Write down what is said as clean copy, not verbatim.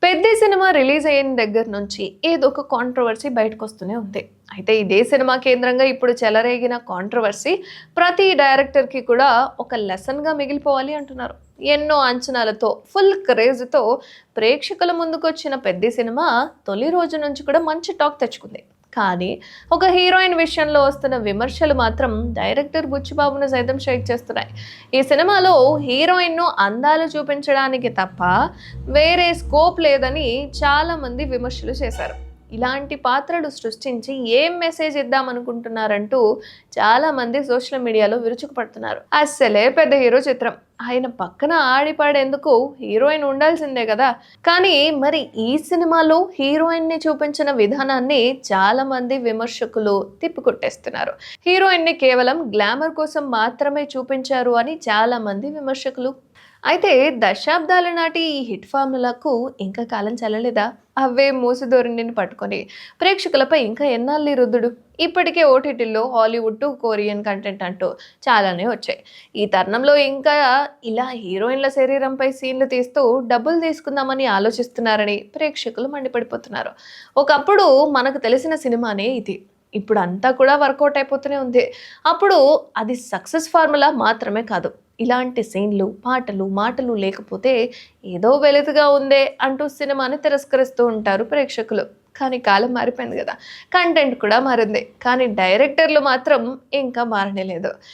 పెద్ద cinema release అయిన దగ్గర నుంచి ఏదో ఒక కాంట్రవర్సీ బయటకొస్తూనే ఉంది. అయితే ఇదే సినిమా కేంద్రంగా ఇప్పుడు చెలరేగిన కాంట్రవర్సీ ప్రతి డైరెక్టర్‌కి కూడా ఒక లెసన్‌గా మిగిలిపోవాలి అంటున్నారు. ఎన్నో అంచనాలతో, ఫుల్ క్రేజ్‌తో ప్రేక్షకుల ముందుకొచ్చిన పెద్ది సినిమా తొలి రోజు నుంచి కూడా మంచి టాక్ తెచ్చుకుంది. కానీ ఒక హీరోయిన్ విషయంలో వస్తున్న విమర్శలు మాత్రం డైరెక్టర్ బుచ్చిబాబును సైతం షేక్ చేస్తున్నాయి. ఈ సినిమాలో హీరోయిన్‌ను అందాలు చూపించడానికి తప్ప వేరే స్కోప్ లేదని చాలామంది విమర్శలు చేశారు. ఇలాంటి పాత్రలు సృష్టించి ఏం మెసేజ్ ఇద్దామనుకుంటున్నారంటూ చాలామంది సోషల్ మీడియాలో విరుచుకుపడుతున్నారు. అస్సలే పెద్ద హీరో చిత్రం. ఆయన పక్కన ఆడిపాడేందుకు హీరోయిన్ ఉండాల్సిందే కదా. కానీ మరి ఈ సినిమాలో హీరోయిన్ని చూపించిన విధానాన్ని చాలామంది విమర్శకులు తిప్పికొట్టేస్తున్నారు. హీరోయిన్ని కేవలం గ్లామర్ కోసం మాత్రమే చూపించారు అని చాలామంది విమర్శకులు. అయితే దశాబ్దాల నాటి ఈ హిట్ ఫార్ములకు ఇంకా కాలం చెల్లలేదా? అవే మూసిధోరణిని పట్టుకొని ప్రేక్షకులపై ఇంకా ఎన్నాళ్ళీ రుద్దుడు? ఇప్పటికే ఓటీటీల్లో హాలీవుడ్ టు కొరియన్ కంటెంట్ అంటూ చాలానే వచ్చాయి. ఈ తరుణంలో ఇంకా ఇలా హీరోయిన్ల శరీరంపై సీన్లు తీస్తూ డబ్బులు తీసుకుందామని ఆలోచిస్తున్నారని ప్రేక్షకులు మండిపడిపోతున్నారు. ఒకప్పుడు మనకు తెలిసిన సినిమానే ఇది. ఇప్పుడు అంతా కూడా వర్కౌట్ అయిపోతూనే ఉంది. అప్పుడు అది సక్సెస్ ఫార్ములా మాత్రమే కాదు. ఇలాంటి సీన్లు, పాటలు, మాటలు లేకపోతే ఏదో వెలితిగా ఉందే అంటూ సినిమాని తిరస్కరిస్తూ ఉంటారు ప్రేక్షకులు. కానీ కాలం మారిపోయింది కదా. కంటెంట్ కూడా మారింది. కానీ డైరెక్టర్లు మాత్రం ఇంకా మారనే లేదు.